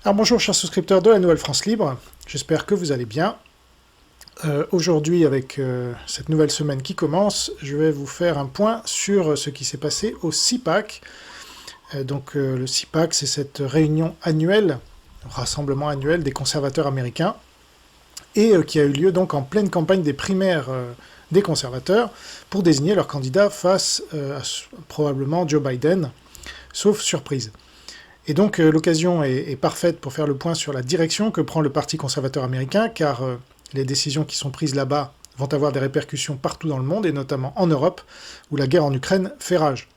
Alors bonjour chers souscripteurs de la Nouvelle France Libre, j'espère que vous allez bien. Aujourd'hui, avec cette nouvelle semaine qui commence, je vais vous faire un point sur ce qui s'est passé au CPAC. Le CPAC, c'est cette réunion annuelle, rassemblement annuel des conservateurs américains, et qui a eu lieu donc en pleine campagne des primaires des conservateurs pour désigner leur candidat face à probablement Joe Biden, sauf surprise. Et donc l'occasion est parfaite pour faire le point sur la direction que prend le Parti conservateur américain, car les décisions qui sont prises là-bas vont avoir des répercussions partout dans le monde, et notamment en Europe, où la guerre en Ukraine fait rage.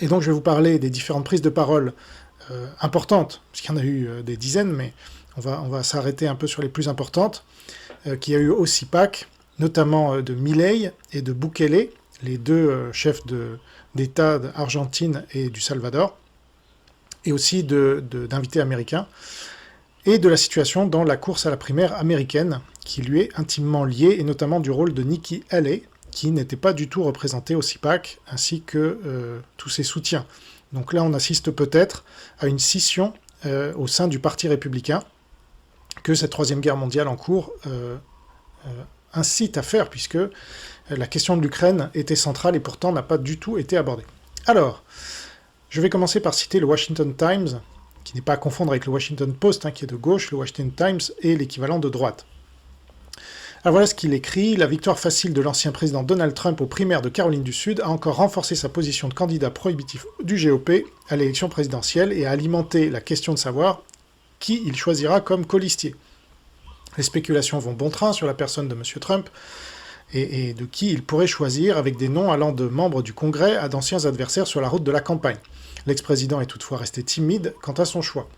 Et donc je vais vous parler des différentes prises de parole importantes, puisqu'il y en a eu des dizaines, mais on va s'arrêter un peu sur les plus importantes, qu'il y a eu au CPAC, notamment de Milei et de Bukele, les deux chefs d'État d'Argentine et du Salvador, et aussi d'invités américains, et de la situation dans la course à la primaire américaine, qui lui est intimement liée, et notamment du rôle de Nikki Haley, qui n'était pas du tout représenté au CPAC, ainsi que tous ses soutiens. Donc là, on assiste peut-être à une scission au sein du Parti républicain, que cette troisième guerre mondiale en cours incite à faire, puisque la question de l'Ukraine était centrale et pourtant n'a pas du tout été abordée. Alors, je vais commencer par citer le Washington Times, qui n'est pas à confondre avec le Washington Post, qui est de gauche. Le Washington Times est l'équivalent de droite. Alors voilà ce qu'il écrit. La victoire facile de l'ancien président Donald Trump aux primaires de Caroline du Sud a encore renforcé sa position de candidat prohibitif du GOP à l'élection présidentielle et a alimenté la question de savoir qui il choisira comme colistier. Les spéculations vont bon train sur la personne de M. Trump et de qui il pourrait choisir, avec des noms allant de membres du Congrès à d'anciens adversaires sur la route de la campagne. L'ex-président est toutefois resté timide quant à son choix.